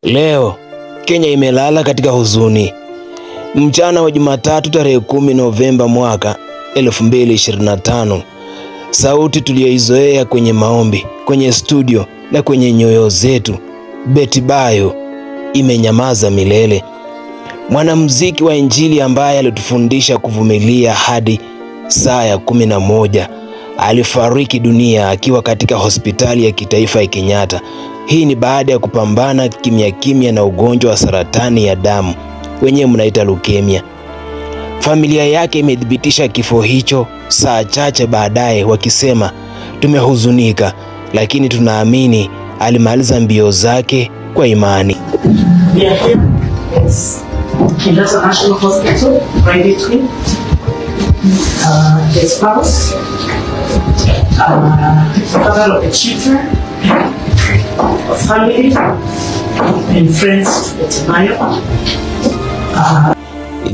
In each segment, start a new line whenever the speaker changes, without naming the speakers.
Leo Kenya imelala katika huzuni. Mchana wa Jumatatu tarehe 10 Novemba mwaka 2025, sauti tuliyoizoea kwenye maombi, kwenye studio na kwenye nyoyo zetu, Betty Bayo, imenyamaza milele. Mwanamuziki wa Injili ambaye alitufundisha kuvumilia hadi saa ya 11 alifariki dunia akiwa katika hospitali ya kitaifa ya Kenyatta. Hii ni baada ya kupambana kimya kimya na ugonjwa wa saratani ya damu, wenyewe mnaita leukemia. Familia yake imethibitisha kifo hicho saa chache baadaye, wakisema tumehuzunika, lakini tunaamini alimaliza mbio zake kwa imani.
National Hospital, privately. His spouse, father of the children, family, and friends with Bayo.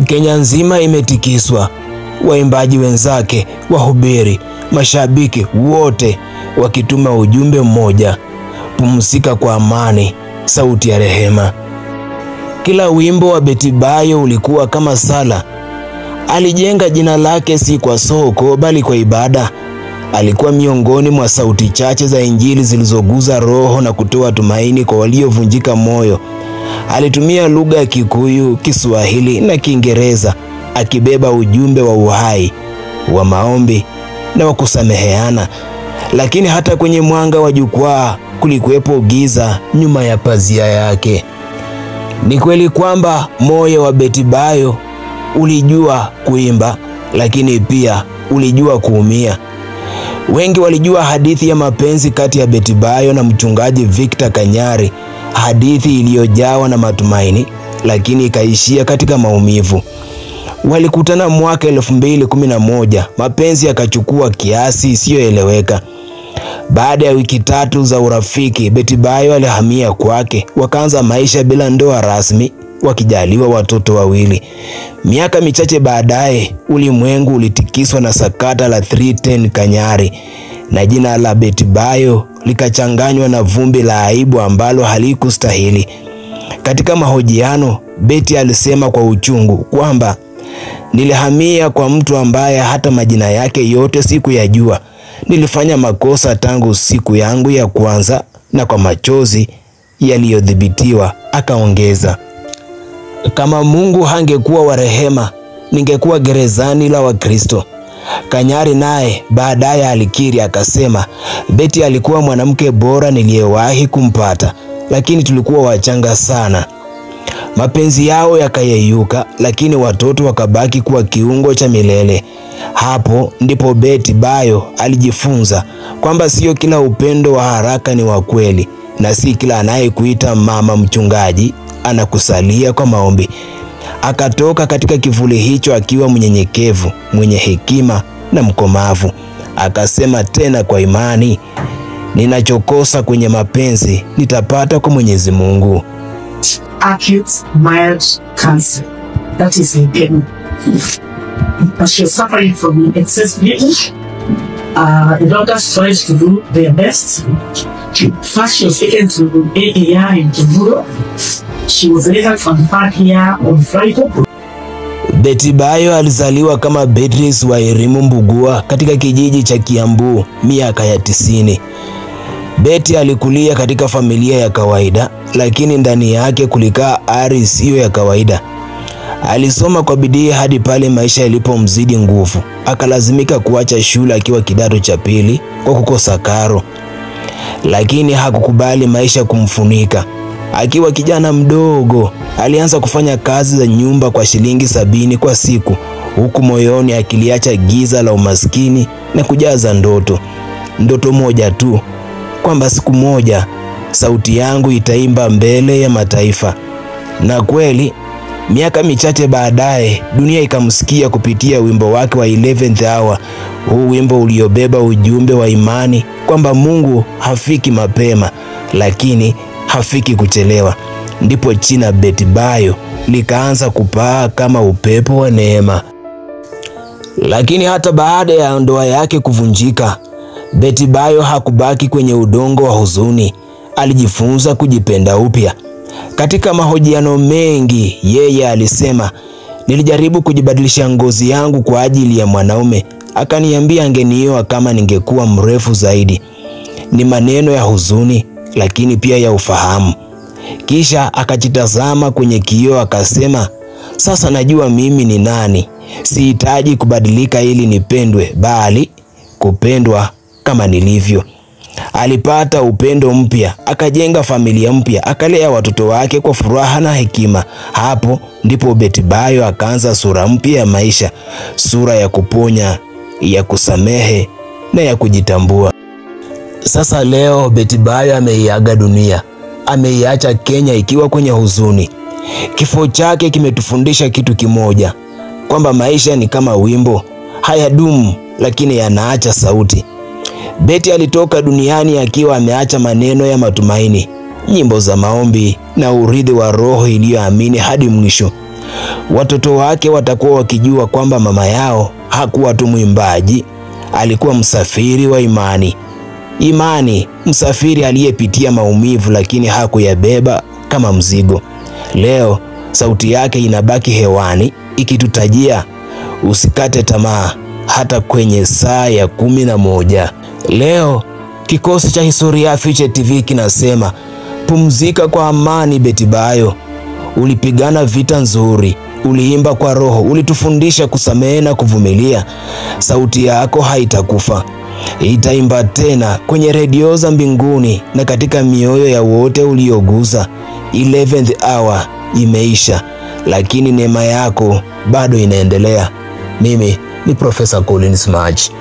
Kenya nzima imetikiswa, waimbaji wenzake, wahubiri, mashabiki wote wakituma ujumbe mmoja: pumzika kwa amani, sauti ya rehema. Kila wimbo wa Betty Bayo ulikuwa kama sala. Alijenga jina lake si kwa soko bali kwa ibada. Alikuwa miongoni mwa sauti chache za Injili zilizoguza roho na kutoa tumaini kwa waliovunjika moyo. Alitumia lugha ya Kikuyu, Kiswahili na Kiingereza, akibeba ujumbe wa uhai, wa maombi na wa kusameheana. Lakini hata kwenye mwanga wa jukwaa kulikuwepo giza nyuma ya pazia yake. Ni kweli kwamba moyo wa Betty Bayo ulijua kuimba, lakini pia ulijua kuumia. Wengi walijua hadithi ya mapenzi kati ya Betty Bayo na mchungaji Victor Kanyari, hadithi iliyojawa na matumaini, lakini ikaishia katika maumivu. Walikutana mwaka 2011, mapenzi yakachukua kiasi isiyoeleweka. Baada ya wiki 3 za urafiki, Betty Bayo alihamia kwake, wakaanza maisha bila ndoa rasmi, wakijaliwa watoto wawili. Miaka michache baadaye, ulimwengu ulitikiswa na sakata la 310 Kanyari, na jina la Betty Bayo likachanganywa na vumbi la aibu ambalo halikustahili. Katika mahojiano, Betty alisema kwa uchungu kwamba nilihamia kwa mtu ambaye hata majina yake yote sikuyajua. Nilifanya makosa tangu siku yangu ya kwanza, na kwa machozi yaliyodhibitiwa akaongeza, kama Mungu hangekuwa wa rehema, ningekuwa gerezani la Wakristo. Kanyari naye baadaye alikiri akasema, Betty alikuwa mwanamke bora niliyewahi kumpata, lakini tulikuwa wachanga sana. Mapenzi yao yakayeyuka, lakini watoto wakabaki kuwa kiungo cha milele. Hapo ndipo Betty Bayo alijifunza kwamba sio kila upendo wa haraka ni wa kweli, na si kila anayekuita mama mchungaji anakusalia kwa maombi. Akatoka katika kivuli hicho akiwa mnyenyekevu, mwenye hekima na mkomavu. Akasema tena kwa imani, ninachokosa kwenye mapenzi nitapata kwa Mwenyezi Mungu.
Acute mild cancer, that is in pain. But she was suffering from excess bleeding. The doctors tried to do their best. First, she was taken to AER in Kiburo. She was later transferred here on Friday.
Betty Bayo alizaliwa kama Beatrice Wairimu Mbugua katika kijiji cha Kiambu miaka ya 90. Betty alikulia katika familia ya kawaida, lakini ndani yake kulikaa ari isiyo ya kawaida. Alisoma kwa bidii hadi pale maisha yalipomzidi nguvu. Akalazimika kuacha shule akiwa kidato cha pili kwa kukosa karo. Lakini hakukubali maisha kumfunika. Akiwa kijana mdogo, alianza kufanya kazi za nyumba kwa shilingi 70 kwa siku, huku moyoni akiliacha giza la umaskini na kujaza ndoto moja tu, kwamba siku moja sauti yangu itaimba mbele ya mataifa. Na kweli, miaka michache baadaye dunia ikamsikia kupitia wimbo wake wa 11th Hour, huu wimbo uliobeba ujumbe wa imani kwamba Mungu hafiki mapema, lakini hafiki kuchelewa. Ndipo jina Betty Bayo likaanza kupaa kama upepo wa neema. Lakini hata baada ya ndoa yake kuvunjika, Betty Bayo hakubaki kwenye udongo wa huzuni. Alijifunza kujipenda upya. Katika mahojiano mengi, yeye alisema, nilijaribu kujibadilisha ngozi yangu kwa ajili ya mwanaume. Akaniambia angenioa kama ningekuwa mrefu zaidi. Ni maneno ya huzuni, lakini pia ya ufahamu. Kisha akajitazama kwenye kioo akasema, sasa najua mimi ni nani. Sihitaji kubadilika ili nipendwe, bali kupendwa kama nilivyo. Alipata upendo mpya, akajenga familia mpya, akalea watoto wake kwa furaha na hekima. Hapo ndipo Betty Bayo akaanza sura mpya ya maisha, sura ya kuponya, ya kusamehe na ya kujitambua. Sasa leo Betty Bayo ameiaga dunia, ameiacha Kenya ikiwa kwenye huzuni. Kifo chake kimetufundisha kitu kimoja, kwamba maisha ni kama wimbo, hayadumu lakini yanaacha sauti. Betty alitoka duniani akiwa ameacha maneno ya matumaini, nyimbo za maombi na urithi wa roho iliyoamini hadi mwisho. Watoto wake watakuwa wakijua kwamba mama yao hakuwa tu mwimbaji, alikuwa msafiri wa imani. Imani, msafiri aliyepitia maumivu lakini hakuyabeba kama mzigo. Leo sauti yake inabaki hewani ikitutajia usikate tamaa hata kwenye saa ya 11. Leo kikosi cha Historia Fiche TV kinasema, pumzika kwa amani Betty Bayo. Ulipigana vita nzuri, uliimba kwa roho, ulitufundisha kusamehe na kuvumilia. Sauti yako haitakufa, itaimba tena kwenye redio za mbinguni na katika mioyo ya wote uliogusa. 11th hour imeisha, lakini neema yako bado inaendelea. Mimi ni Profesa Collins Maji.